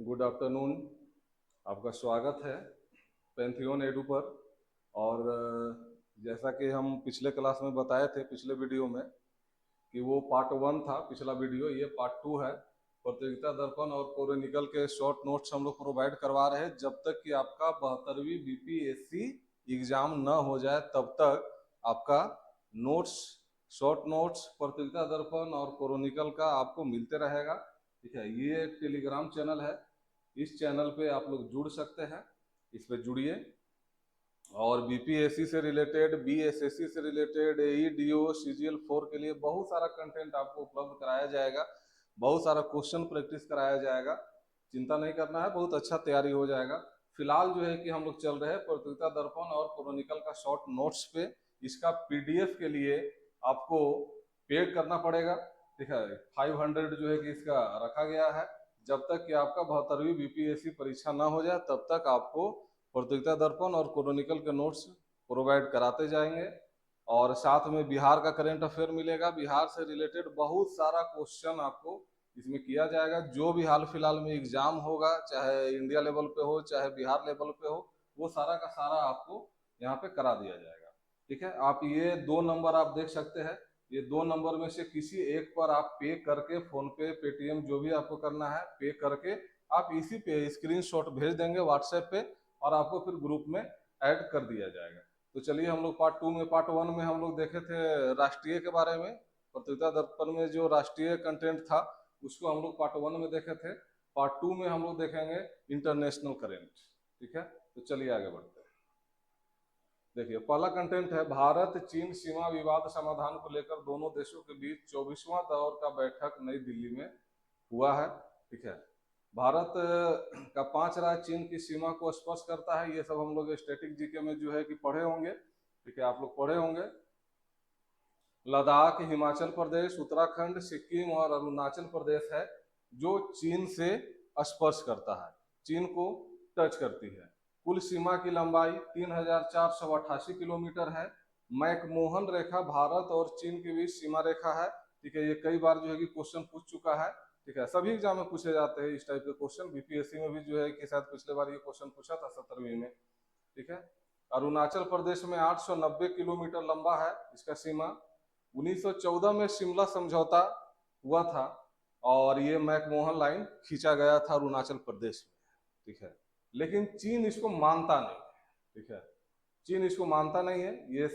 Good afternoon. आपका स्वागत है पैंथियन एडू पर। और जैसा कि हम पिछले क्लास में बताए थे, पिछले वीडियो में, कि वो पार्ट 1 था पिछला वीडियो, ये पार्ट 2 है। प्रतियोगिता दर्पण और कोरोनिकल के शॉर्ट नोट्स हम लोग प्रोवाइड करवा रहे हैं। जब तक कि आपका 72वीं बीपीएससी एग्जाम न हो जाए तब तक आपका नोट्स, शॉर्ट नोट्स प्रतियोगिता दर्पण और कोरोनिकल का आपको मिलते रहेगा। ठीक है, ये एक टेलीग्राम चैनल है, इस चैनल पे आप लोग जुड़ सकते हैं, इस पे जुड़िए। और बीपीएससी से रिलेटेड, बीएसएससी से रिलेटेड, एईडीओ, सीजीएल 4 के लिए बहुत सारा कंटेंट आपको उपलब्ध कराया जाएगा, बहुत सारा क्वेश्चन प्रैक्टिस कराया जाएगा। चिंता नहीं करना है, बहुत अच्छा तैयारी हो जाएगा। फिलहाल जो है कि हम लोग चल रहे हैं प्रतियोगिता दर्पण और कोरोनिकल का शॉर्ट नोट्स पे। इसका पीडीएफ के लिए आपको पे करना पड़ेगा। ठीक है, 500 जो है कि इसका रखा गया है। जब तक कि आपका 72वीं बीपीएससी परीक्षा ना हो जाए तब तक आपको प्रतियोगिता दर्पण और कोरोनिकल के नोट्स प्रोवाइड कराते जाएंगे। और साथ में बिहार का करंट अफेयर मिलेगा, बिहार से रिलेटेड बहुत सारा क्वेश्चन आपको इसमें किया जाएगा। जो भी हाल फिलहाल में एग्जाम होगा, चाहे इंडिया लेवल पे हो चाहे बिहार लेवल पे हो, वो सारा का सारा आपको यहाँ पे करा दिया जाएगा। ठीक है, आप ये 2 नंबर आप देख सकते हैं, ये 2 नंबर में से किसी एक पर आप पे करके, फोन पे, पेटीएम, जो भी आपको करना है, पे करके आप इसी पे स्क्रीनशॉट भेज देंगे व्हाट्सएप पे और आपको फिर ग्रुप में ऐड कर दिया जाएगा। तो चलिए, हम लोग पार्ट 2 में, पार्ट 1 में हम लोग देखे थे राष्ट्रीय के बारे में। प्रतियोगिता दर्पण में जो राष्ट्रीय कंटेंट था उसको हम लोग पार्ट 1 में देखे थे। पार्ट 2 में हम लोग देखेंगे इंटरनेशनल करेंट। ठीक है, तो चलिए आगे बढ़ते हैं। देखिए, पहला कंटेंट है, भारत चीन सीमा विवाद समाधान को लेकर दोनों देशों के बीच 24वां दौर का बैठक नई दिल्ली में हुआ है। ठीक है, भारत का 5 राज्य चीन की सीमा को स्पर्श करता है। ये सब हम लोग स्टैटिक जीके में जो है कि पढ़े होंगे। ठीक है, आप लोग पढ़े होंगे। लद्दाख, हिमाचल प्रदेश, उत्तराखंड, सिक्किम और अरुणाचल प्रदेश है जो चीन से स्पर्श करता है, चीन को टच करती है। कुल सीमा की लंबाई 3488 किलोमीटर है। मैकमोहन रेखा भारत और चीन के बीच सीमा रेखा है। ठीक है, ये कई बार जो है कि क्वेश्चन पूछ चुका है। ठीक है, सभी एग्जाम में पूछे जाते हैं इस टाइप के क्वेश्चन। बीपीएससी में भी जो है कि शायद पिछले बार ये क्वेश्चन पूछा था 17वीं में। ठीक है, अरुणाचल प्रदेश में 890 किलोमीटर लंबा है इसका सीमा। 1914 में शिमला समझौता हुआ था और ये मैकमोहन लाइन खींचा गया था अरुणाचल प्रदेश में। ठीक है, लेकिन चीन इसको मानता नहीं है। ठीक है, चीन इसको मानता नहीं है, ये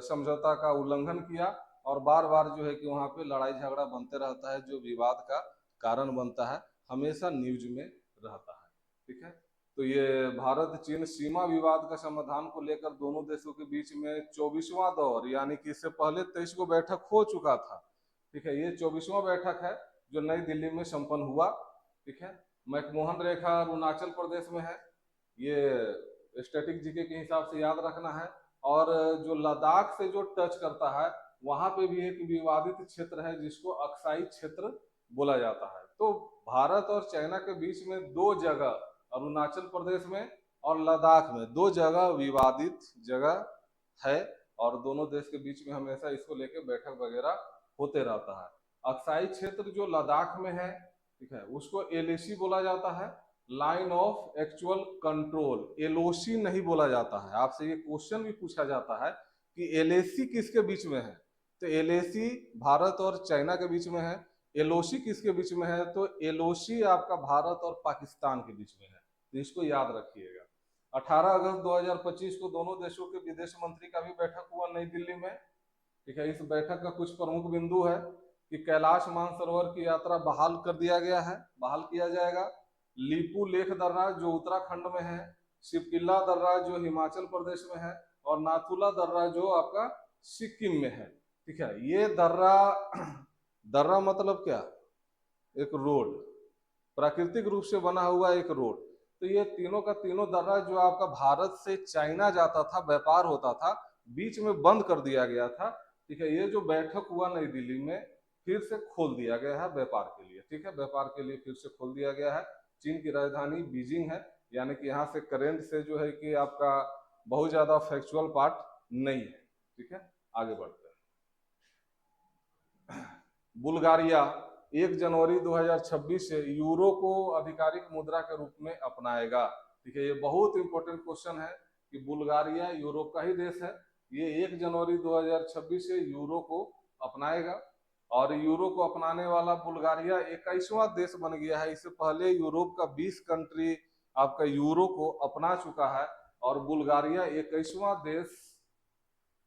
समझौता का उल्लंघन किया और बार बार जो है कि वहां पे लड़ाई झगड़ा बनते रहता है, जो विवाद का कारण बनता है, हमेशा न्यूज में रहता है। ठीक है, तो ये भारत चीन सीमा विवाद का समाधान को लेकर दोनों देशों के बीच में 24वां दौर, यानी कि इससे पहले 23 को बैठक हो चुका था। ठीक है, ये 24वां बैठक है जो नई दिल्ली में संपन्न हुआ। ठीक है, मैकमोहन रेखा अरुणाचल प्रदेश में है, ये स्टैटिक जीके के हिसाब से याद रखना है। और जो लद्दाख से जो टच करता है वहां पे भी एक विवादित क्षेत्र है जिसको अक्साई क्षेत्र बोला जाता है। तो भारत और चाइना के बीच में 2 जगह, अरुणाचल प्रदेश में और लद्दाख में, 2 जगह विवादित जगह है और दोनों देश के बीच में हमेशा इसको लेकर बैठक वगैरह होते रहता है। अक्साई क्षेत्र जो लद्दाख में है, ठीक है, उसको एलएसी बोला जाता है, line of actual control. LOC नहीं बोला जाता है। आपसे ये क्वेश्चन भी पूछा जाता है कि एलएसी किसके बीच में है, तो एलएसी भारत और चाइना के बीच में है। एलओसी किसके बीच में है, तो एलओसी आपका भारत और पाकिस्तान के बीच में है। तो इसको याद रखिएगा। 18 अगस्त 2025 को दोनों देशों के विदेश मंत्री का भी बैठक हुआ नई दिल्ली में। ठीक है, इस बैठक का कुछ प्रमुख बिंदु है कि कैलाश मानसरोवर की यात्रा बहाल कर दिया गया है, बहाल किया जाएगा। लीपू लेख दर्रा जो उत्तराखंड में है, शिवकिला दर्रा जो हिमाचल प्रदेश में है और नाथुला दर्रा जो आपका सिक्किम में है। ठीक है, ये दर्रा, दर्रा मतलब क्या, एक रोड, प्राकृतिक रूप से बना हुआ एक रोड। तो ये तीनों का तीनों दर्रा जो आपका भारत से चाइना जाता था, व्यापार होता था, बीच में बंद कर दिया गया था। ठीक है, ये जो बैठक हुआ नई दिल्ली में, फिर से खोल दिया गया है व्यापार के लिए। ठीक है, व्यापार के लिए फिर से खोल दिया गया है। चीन की राजधानी बीजिंग है, यानी कि यहाँ से करेंट से जो है कि आपका बहुत ज्यादा फैक्चुअल पार्ट नहीं है। ठीक है, आगे बढ़ते हैं। बुल्गारिया, 1 जनवरी 2026 से यूरो को आधिकारिक मुद्रा के रूप में अपनाएगा। ठीक है, ये बहुत इंपॉर्टेंट क्वेश्चन है कि बुल्गारिया यूरोप का ही देश है, ये 1 जनवरी 2026 से यूरो को अपनाएगा। और यूरो को अपनाने वाला बुल्गारिया 21वां देश बन गया है। इससे पहले यूरोप का 20 कंट्री आपका यूरो को अपना चुका है और बुल्गारिया 21वां देश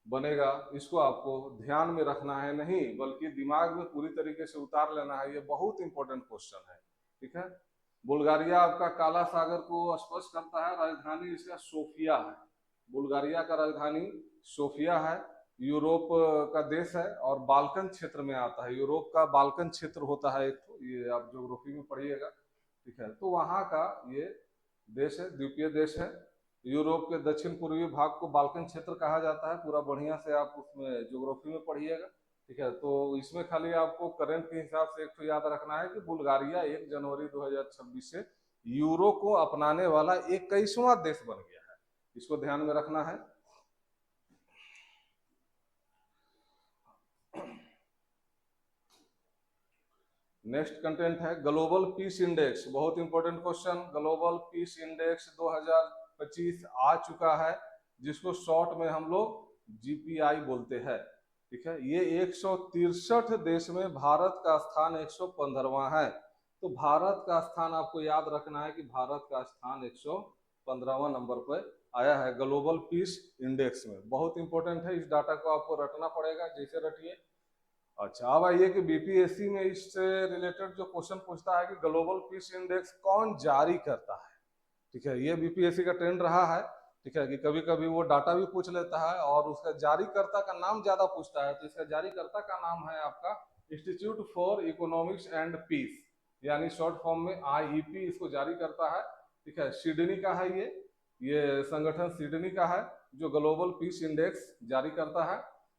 बनेगा। इसको आपको ध्यान में रखना है, नहीं बल्कि दिमाग में पूरी तरीके से उतार लेना है, ये बहुत इंपॉर्टेंट क्वेश्चन है। ठीक है, बुल्गारिया आपका काला सागर को स्पर्श करता है, राजधानी इसका सोफिया है। बुल्गारिया का राजधानी सोफिया है, यूरोप का देश है और बाल्कन क्षेत्र में आता है। यूरोप का बाल्कन क्षेत्र होता है एक तो, ये आप ज्योग्राफी में पढ़िएगा। ठीक है, तो वहाँ का ये देश है, द्वीपीय देश है। यूरोप के दक्षिण पूर्वी भाग को बाल्कन क्षेत्र कहा जाता है। पूरा बढ़िया से आप उसमें ज्योग्राफी में पढ़िएगा। ठीक है, तो इसमें खाली आपको करंट के हिसाब से एक तो याद रखना है कि बुल्गारिया 1 जनवरी 2026 से यूरो को अपनाने वाला 21वां देश बन गया है, इसको ध्यान में रखना है। नेक्स्ट कंटेंट है ग्लोबल पीस इंडेक्स, बहुत important question. Global peace index 2025 आ चुका है, जिसको शॉर्ट में हम लोग जीपीआई बोलते हैं। ठीक है, ये 163 देश में भारत का स्थान 115वां है। तो भारत का स्थान आपको याद रखना है कि भारत का स्थान 115वां नंबर पर आया है ग्लोबल पीस इंडेक्स में। बहुत इंपॉर्टेंट है, इस डाटा को आपको रटना पड़ेगा, जैसे रटिए। अच्छा, अब आइए कि बीपीएससी में इससे रिलेटेड जो क्वेश्चन पूछता है कि ग्लोबल पीस इंडेक्स कौन जारी करता है। ठीक है, ये बीपीएससी का ट्रेंड रहा है। ठीक है, कि कभी कभी वो डाटा भी पूछ लेता है और उसका जारीकर्ता का नाम ज्यादा पूछता है। तो इसका जारीकर्ता का नाम है आपका institute for economics and peace, यानी शॉर्ट फॉर्म में आईईपी इसको जारी करता है। ठीक है, सिडनी का है ये संगठन सिडनी का है जो ग्लोबल पीस इंडेक्स जारी करता है।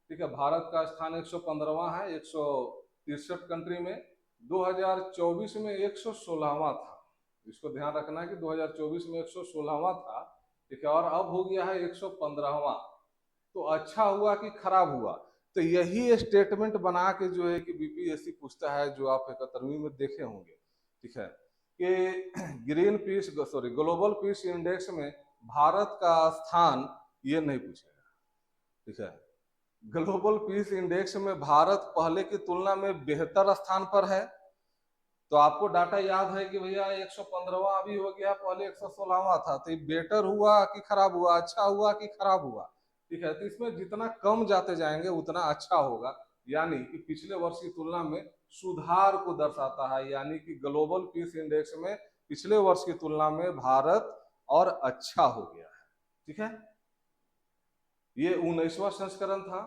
ठीक है, भारत का स्थान 115वां है 163 कंट्री में। 2024 में 116वां था, इसको ध्यान रखना है कि 2024 में 116वां था। ठीक है, और अब हो गया है 115वां। तो अच्छा हुआ कि खराब हुआ, तो यही स्टेटमेंट बना के जो है कि बीपीएससी पूछता है, जो आप 71वीं में देखे होंगे। ठीक है, कि green peas sorry global peace index में भारत का स्थान ये नहीं पूछेगा। ठीक है, ग्लोबल पीस इंडेक्स में भारत पहले की तुलना में बेहतर स्थान पर है। तो आपको डाटा याद है कि भैया 115वां अभी हो गया, पहले 116वां था। तो ये बेटर हुआ कि खराब हुआ, अच्छा हुआ कि खराब हुआ। ठीक है, तो इसमें जितना कम जाते जाएंगे उतना अच्छा होगा, यानी कि पिछले वर्ष की तुलना में सुधार को दर्शाता है। यानी कि ग्लोबल पीस इंडेक्स में पिछले वर्ष की तुलना में भारत और अच्छा हो गया है। ठीक है, ये 19वां संस्करण था,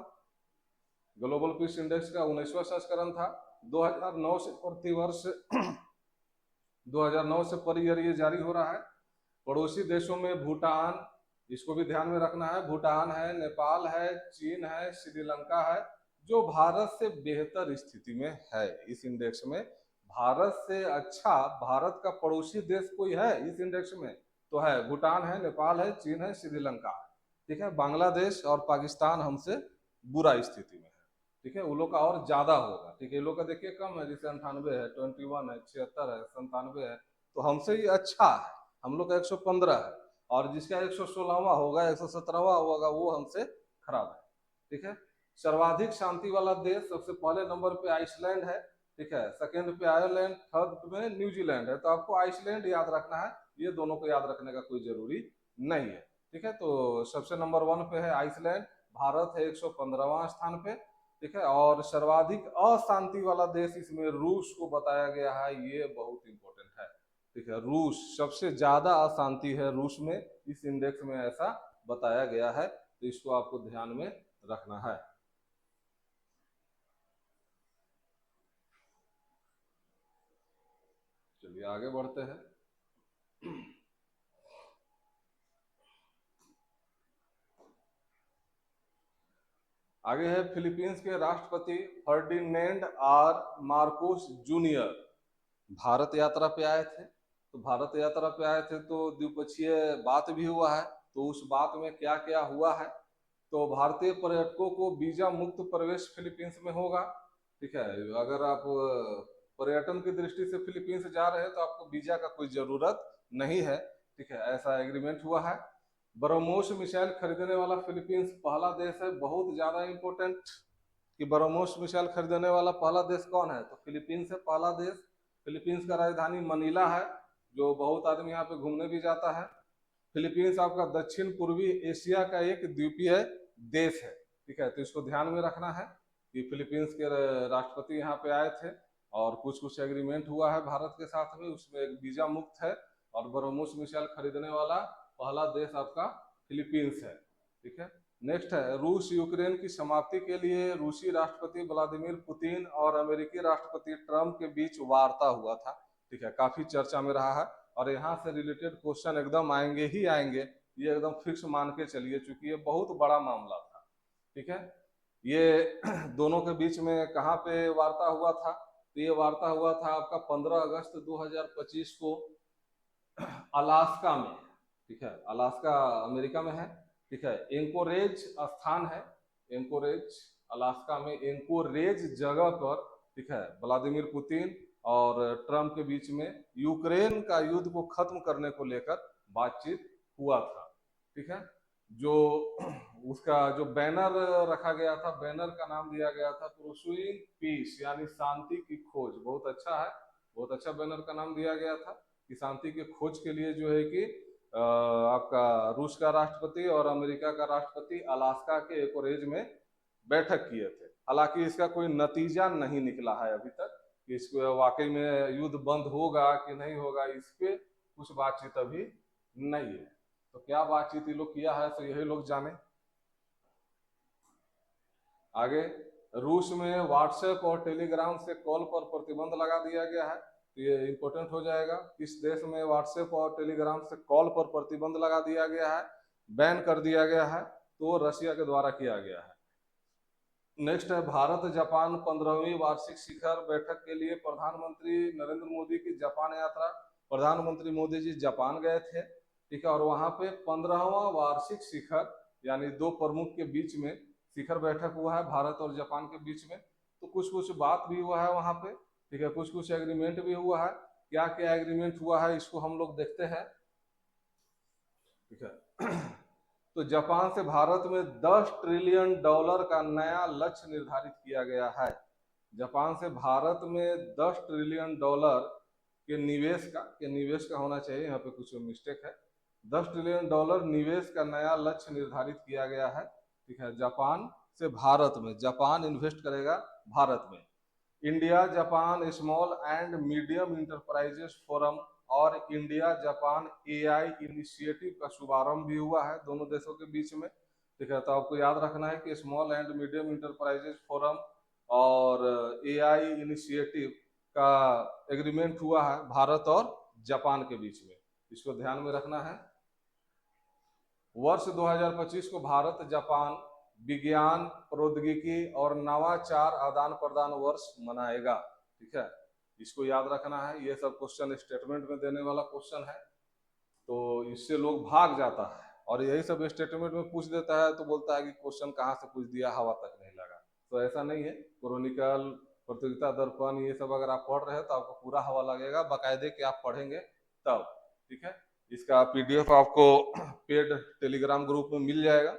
ग्लोबल पीस इंडेक्स का 19वां संस्करण था। 2009 से प्रतिवर्ष 2009 से पर ईयर ये जारी हो रहा है। पड़ोसी देशों में भूटान, इसको भी ध्यान में रखना है, भूटान है, नेपाल है, चीन है, श्रीलंका है, जो भारत से बेहतर स्थिति में है। इस इंडेक्स में भारत से अच्छा भारत का पड़ोसी देश कोई है इस इंडेक्स में, तो है भूटान है, नेपाल है, चीन है, श्रीलंका है। ठीक है, बांग्लादेश और पाकिस्तान हमसे बुरा स्थिति में है। ठीक है, वो लोग का और ज्यादा होगा। ठीक है, लोग का देखिए कम है, जैसे 98 है, 21 है, 76 है, 97 है, तो हमसे ये अच्छा है। हम लोग का 115 है, और जिसका 116वां होगा, 117वां होगा, वो हमसे खराब है। ठीक है, सर्वाधिक शांति वाला देश सबसे पहले नंबर पे आइसलैंड है। ठीक है, सेकंड पे आयरलैंड, थर्ड में न्यूजीलैंड है। तो आपको आइसलैंड याद रखना है, ये दोनों को याद रखने का कोई जरूरी नहीं है। ठीक है, तो सबसे नंबर 1 पे है आइसलैंड, भारत है 115वां स्थान पे। ठीक है, और सर्वाधिक अशांति वाला देश इसमें रूस को बताया गया है, ये बहुत इंपॉर्टेंट है। ठीक है, रूस सबसे ज्यादा अशांति है रूस में, इस इंडेक्स में ऐसा बताया गया है। तो इसको आपको ध्यान में रखना है। चलिए आगे बढ़ते हैं। आगे है फिलीपींस के राष्ट्रपति Ferdinand R Marcos junior Bharat यात्रा पे आए थे। तो भारत यात्रा पे आए थे तो द्विपक्षीय बात भी हुआ है। तो उस बात में क्या क्या हुआ है, तो भारतीय पर्यटकों को वीजा मुक्त प्रवेश फिलीपींस में होगा। ठीक है, अगर आप पर्यटन की दृष्टि से फिलीपींस जा रहे हैं तो आपको वीजा का कोई जरूरत नहीं है, ठीक है, ऐसा एग्रीमेंट हुआ है। ब्रह्मोस मिसाइल खरीदने वाला फिलीपींस पहला देश है, बहुत ज्यादा इंपॉर्टेंट कि ब्रह्मोस मिसाइल खरीदने वाला पहला देश कौन है, तो फिलीपींस है पहला देश। फिलीपींस का राजधानी मनीला है, जो बहुत आदमी यहाँ पे घूमने भी जाता है। फिलीपींस आपका दक्षिण पूर्वी एशिया का एक द्वीपीय देश है, ठीक है, तो इसको ध्यान में रखना है कि फिलीपींस के राष्ट्रपति यहाँ पे आए थे और कुछ कुछ एग्रीमेंट हुआ है भारत के साथ में, उसमें एक वीजा मुक्त है और ब्रह्मोस मिसाइल खरीदने वाला पहला देश आपका फिलीपींस है, ठीक है। नेक्स्ट है रूस यूक्रेन की समाप्ति के लिए रूसी राष्ट्रपति व्लादिमीर पुतिन और अमेरिकी राष्ट्रपति ट्रंप के बीच वार्ता हुआ था, ठीक है, काफी चर्चा में रहा है और यहाँ से रिलेटेड क्वेश्चन एकदम आएंगे ही आएंगे, ये एकदम फिक्स मान के चलिए, चूंकि ये बहुत बड़ा मामला था, ठीक है। ये दोनों के बीच में कहाँ पे वार्ता हुआ था, तो ये वार्ता हुआ था आपका 15 अगस्त 2025 को अलास्का में, ठीक है, अलास्का अमेरिका में है, ठीक है। एंकोरेज स्थान है, एंकोरेज अलास्का में एंकोरेज जगह पर, ठीक है, व्लादिमीर पुतिन और ट्रम्प के बीच में यूक्रेन का युद्ध को खत्म करने को लेकर बातचीत हुआ था, ठीक है। जो उसका जो बैनर रखा गया था, बैनर का नाम दिया गया था परसुइंग पीस, यानी शांति की खोज, बहुत अच्छा है, बहुत अच्छा बैनर का नाम दिया गया था कि शांति की खोज के लिए जो है कि आपका रूस का राष्ट्रपति और अमेरिका का राष्ट्रपति अलास्का के एकोरेज में बैठक किए थे। हालांकि इसका कोई नतीजा नहीं निकला है अभी तक कि इसको वाकई में युद्ध बंद होगा कि नहीं होगा, इस पे कुछ बातचीत अभी नहीं है। तो क्या बातचीत ये लोग किया है तो यही लोग जाने। आगे, रूस में व्हाट्सएप और टेलीग्राम से कॉल पर प्रतिबंध लगा दिया गया है, तो ये इंपॉर्टेंट हो जाएगा। किस देश में व्हाट्सएप और टेलीग्राम से कॉल पर प्रतिबंध लगा दिया गया है, बैन कर दिया गया है, तो रशिया के द्वारा किया गया है। नेक्स्ट है भारत जापान 15वीं वार्षिक शिखर बैठक के लिए प्रधानमंत्री नरेंद्र मोदी की जापान यात्रा। प्रधानमंत्री मोदी जी जापान गए थे, ठीक है, और वहां पे 15वां वार्षिक शिखर यानी दो प्रमुख के बीच में शिखर बैठक हुआ है भारत और जापान के बीच में। तो कुछ कुछ बात भी हुआ है वहां पे, ठीक है, कुछ कुछ एग्रीमेंट भी हुआ है। क्या क्या एग्रीमेंट हुआ है इसको हम लोग देखते हैं, ठीक है। तो जापान से भारत में $10 ट्रिलियन का नया लक्ष्य निर्धारित किया गया है। जापान से भारत में $10 ट्रिलियन के निवेश का होना चाहिए, यहाँ पे कुछ मिस्टेक है। $10 ट्रिलियन निवेश का नया लक्ष्य निर्धारित किया गया है, ठीक है, जापान से भारत में। जापान इन्वेस्ट करेगा भारत में। India Japan small and medium enterprises forum और इंडिया जापान एआई इनिशिएटिव का शुभारंभ भी हुआ है दोनों देशों के बीच में, ठीक है। तो आपको याद रखना है कि small and medium enterprises forum और एआई इनिशिएटिव का एग्रीमेंट हुआ है भारत और जापान के बीच में, इसको ध्यान में रखना है। वर्ष 2025 को भारत जापान विज्ञान प्रौद्योगिकी और नवाचार आदान प्रदान वर्ष मनाएगा, ठीक है, इसको याद रखना है। ये सब क्वेश्चन स्टेटमेंट में देने वाला क्वेश्चन है, तो इससे लोग भाग जाता है और यही सब स्टेटमेंट में पूछ देता है तो बोलता है कि क्वेश्चन कहाँ से पूछ दिया, हवा तक नहीं लगा। तो ऐसा नहीं है, क्रॉनिकल प्रतियोगिता दर्पण ये सब अगर आप पढ़ रहे हैं तो आपको पूरा हवा लगेगा, बाकायदे कि आप पढ़ेंगे तब, ठीक है। इसका पीडीएफ आपको पेड टेलीग्राम ग्रुप में मिल जाएगा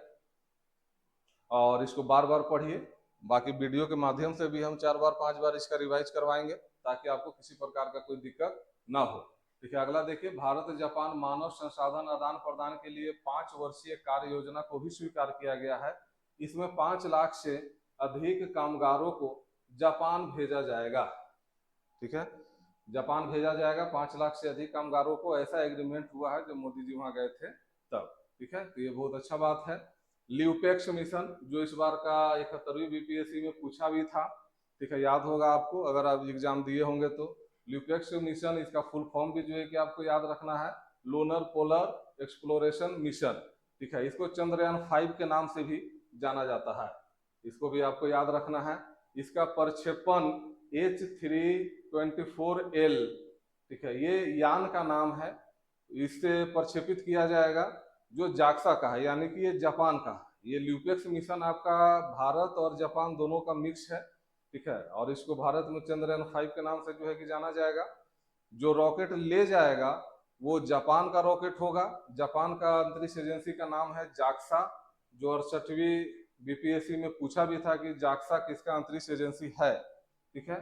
और इसको बार बार पढ़िए। बाकी वीडियो के माध्यम से भी हम 4 बार 5 बार इसका रिवाइज करवाएंगे ताकि आपको किसी प्रकार का कोई दिक्कत ना हो, ठीक है। अगला देखिए, भारत जापान मानव संसाधन आदान प्रदान के लिए 5 वर्षीय कार्य योजना को भी स्वीकार किया गया है। इसमें 5 लाख से अधिक कामगारों को जापान भेजा जाएगा, ठीक है, जापान भेजा जाएगा 5 लाख से अधिक कामगारों को। ऐसा एग्रीमेंट हुआ है जब मोदी जी वहां गए थे तब, ठीक है, तो ये बहुत अच्छा बात है। ल्यूपेक्स मिशन जो इस बार का 71वीं बीपीएससी में पूछा भी था, ठीक है, याद होगा आपको अगर आप एग्जाम दिए होंगे तो। ल्यूपेक्स मिशन, इसका फुल फॉर्म भी जो है कि आपको याद रखना है, लूनर पोलर एक्सप्लोरेशन मिशन, ठीक है, इसको चंद्रयान 5 के नाम से भी जाना जाता है, इसको भी आपको याद रखना है। इसका प्रक्षेपण H324L, ठीक है, ये यान का नाम है, इससे प्रक्षेपित किया जाएगा जो जाक्सा का है, यानी कि ये जापान का है। ये ल्यूपेक्स मिशन आपका भारत और जापान दोनों का मिक्स है, ठीक है। और इसको भारत में चंद्रयान-5 के नाम से जो है कि जाना जाएगा। जो रॉकेट ले जाएगा वो जापान का रॉकेट होगा। जापान का अंतरिक्ष एजेंसी का नाम है जाक्सा, जो 68वीं बीपीएससी में पूछा भी था कि जाक्सा किसका अंतरिक्ष एजेंसी है, ठीक है।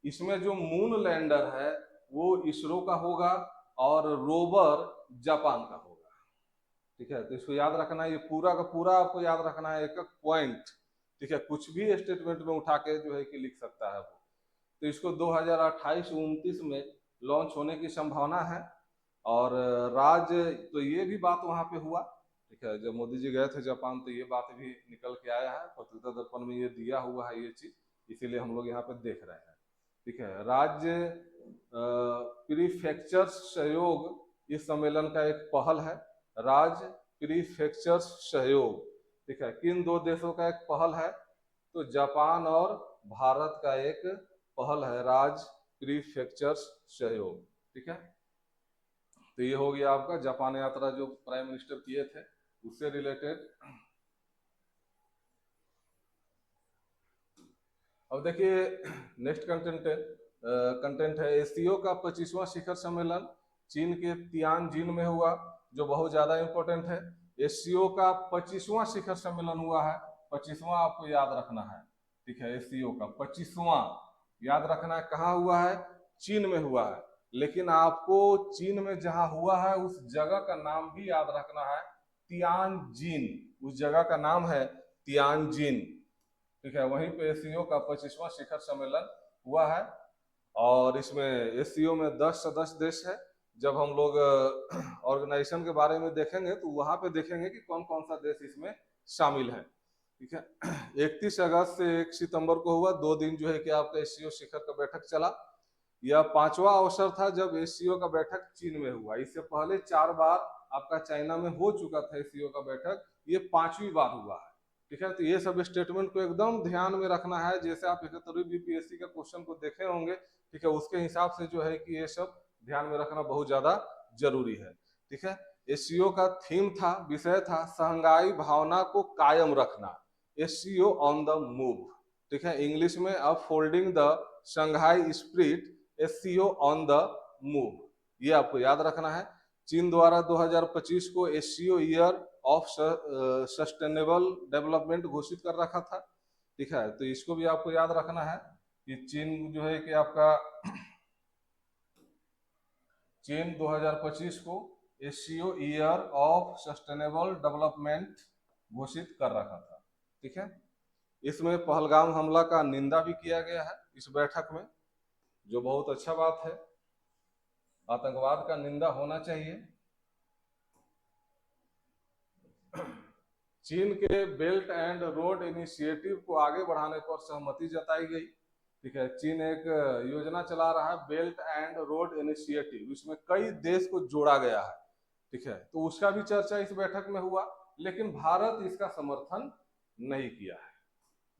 इसमें जो मून लैंडर है वो इसरो का होगा और रोवर जापान का होगा, ठीक है। तो इसको याद रखना है, ये पूरा का पूरा आपको याद रखना है, एक एक पॉइंट, ठीक है। कुछ भी स्टेटमेंट में उठा के जो है कि लिख सकता है वो। तो इसको 2028-29 में लॉन्च होने की संभावना है। और तो ये भी बात वहां पे हुआ, ठीक है। जब मोदी जी गए थे जापान तो ये बात भी निकल के आया है, पत्रिका दर्पण में ये दिया हुआ है ये चीज, इसीलिए हम लोग यहाँ पे देख रहे हैं, ठीक है। राज्य प्रीफेक्चर्स सहयोग इस सम्मेलन का एक पहल है। राज्य प्रीफेक्चर्स सहयोग, ठीक है, किन दो देशों का एक पहल है? तो जापान और भारत का एक पहल है, राज्य प्रीफेक्चर्स सहयोग, ठीक है। तो ये हो गया आपका जापान यात्रा जो प्राइम मिनिस्टर किए थे उससे रिलेटेड। अब देखिए नेक्स्ट कंटेंट है एससीओ का 25वां शिखर सम्मेलन चीन के तियानजिन में हुआ, जो बहुत ज्यादा इंपॉर्टेंट है। एससीओ का 25वां शिखर सम्मेलन हुआ है, 25वां आपको याद रखना है, ठीक है। एससीओ का 25वां याद रखना है, कहाँ हुआ है? चीन में हुआ है। लेकिन आपको चीन में जहां हुआ है उस जगह का नाम भी याद रखना है, तियानजिन, उस जगह का नाम है तियानजिन, ठीक है। वहीं पे एससीओ का 25वां शिखर सम्मेलन हुआ है। और इसमें एससीओ में 10 सदस्य देश है। जब हम लोग ऑर्गेनाइजेशन के बारे में देखेंगे तो वहां पे देखेंगे कि कौन कौन सा देश इसमें शामिल है, ठीक है। 31 अगस्त से 1 सितंबर को हुआ, 2 दिन जो है कि आपका एससीओ शिखर का बैठक चला। यह 5वां अवसर था जब एससीओ का बैठक चीन में हुआ। इससे पहले 4 बार आपका चाइना में हो चुका था एससीओ का बैठक, ये 5वीं बार हुआ है, ठीक है। तो ये सब स्टेटमेंट को एकदम ध्यान में रखना है, जैसे आप 71वीं बीपीएससी का क्वेश्चन को देखे होंगे, ठीक है, उसके हिसाब से जो है कि ये सब ध्यान में रखना बहुत ज्यादा जरूरी है, ठीक है। एससीओ का थीम था, विषय था शंघाई भावना को कायम रखना, एससीओ ऑन द मूव, ठीक है। इंग्लिश में upholding the Shanghai spirit, SCO on the move, ये आपको याद रखना है। चीन द्वारा 2025 को SCO year of sustainable development घोषित कर रखा था, ठीक है। तो इसको भी आपको याद रखना है कि चीन जो है कि आपका चीन 2025 को SCO year of sustainable development घोषित कर रखा था, ठीक है। इसमें पहलगाम हमला का निंदा भी किया गया है इस बैठक में, जो बहुत अच्छा बात है। आतंकवाद का निंदा होना चाहिए। चीन के बेल्ट एंड रोड इनिशिएटिव को आगे बढ़ाने पर सहमति जताई गई, ठीक है। चीन एक योजना चला रहा है बेल्ट एंड रोड इनिशिएटिव, इसमें कई देश को जोड़ा गया है, ठीक है। तो उसका भी चर्चा इस बैठक में हुआ, लेकिन भारत इसका समर्थन नहीं किया है।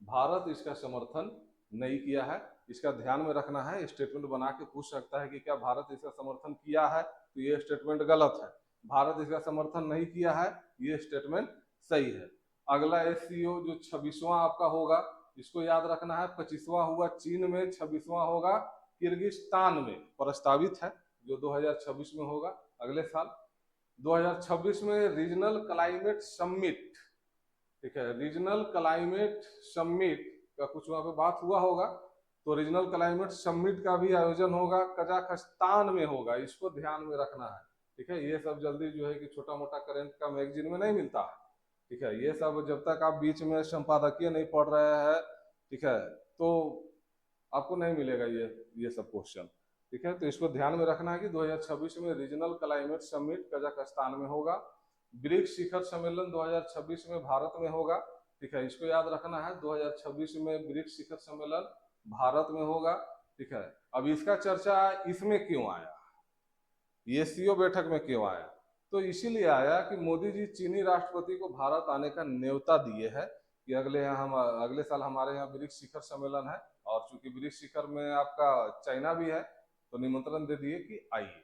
भारत इसका समर्थन नहीं किया है, इसका ध्यान में रखना है। स्टेटमेंट बना के पूछ सकता है कि क्या भारत इसका समर्थन किया है, तो ये स्टेटमेंट गलत है। भारत इसका समर्थन नहीं किया है, ये स्टेटमेंट सही है। अगला एससीओ जो 26वां आपका होगा, इसको याद रखना है। 25वां हुआ चीन में, 26वां होगा किर्गिस्तान में, प्रस्तावित है, जो 2026 में होगा अगले साल। 2026 में रीजनल क्लाइमेट समिट, ठीक है। रीजनल क्लाइमेट समिट का कुछ वहां पे बात हुआ होगा, तो रीजनल क्लाइमेट समिट का भी आयोजन होगा, कजाकिस्तान में होगा, इसको ध्यान में रखना है, ठीक है। ये सब जल्दी जो है कि छोटा मोटा करंट का मैगजीन में नहीं मिलता है, ठीक है। ये सब जब तक आप बीच में संपादकीय नहीं पढ़ रहे हैं, ठीक है, तो आपको नहीं मिलेगा ये सब क्वेश्चन, ठीक है। तो इसको ध्यान में रखना है कि 2026 में रीजनल क्लाइमेट समिट कजाकिस्तान में होगा। ब्रिक्स शिखर सम्मेलन 2026 में भारत में होगा, ठीक है। इसको याद रखना है, 2026 में ब्रिक्स शिखर सम्मेलन भारत में होगा, ठीक है। अब इसका चर्चा इसमें क्यों आया, ये एससीओ बैठक में क्यों आया? तो इसीलिए आया कि मोदी जी चीनी राष्ट्रपति को भारत आने का न्योता दिए है कि अगले साल हमारे यहाँ ब्रिक्स शिखर सम्मेलन है, और चूंकि ब्रिक्स शिखर में आपका चाइना भी है, तो निमंत्रण दे दिए कि आइए।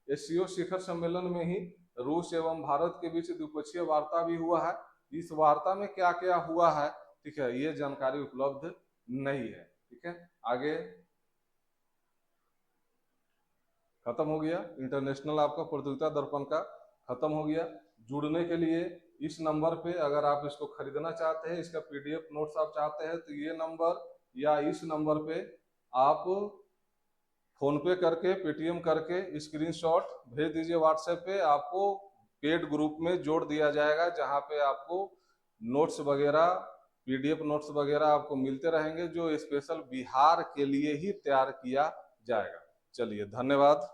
एससीओ शिखर सम्मेलन में ही रूस एवं भारत के बीच द्विपक्षीय वार्ता भी हुआ है। इस वार्ता में क्या क्या हुआ है, ठीक है, ये जानकारी उपलब्ध नहीं है, ठीक है, आगे खत्म हो गया। इंटरनेशनल आपका प्रतियोगिता दर्पण का खत्म हो गया। जुड़ने के लिए इस नंबर पे, अगर आप इसको खरीदना चाहते हैं, इसका पीडीएफ नोट्स आप चाहते हैं, तो ये नंबर या इस नंबर पे आप फोन पे करके, पेटीएम करके स्क्रीनशॉट भेज दीजिए व्हाट्सएप पे। आपको पेड ग्रुप में जोड़ दिया जाएगा, जहाँ पे आपको नोट्स वगैरह, पीडीएफ नोट्स वगैरह आपको मिलते रहेंगे, जो स्पेशल बिहार के लिए ही तैयार किया जाएगा। चलिए, धन्यवाद।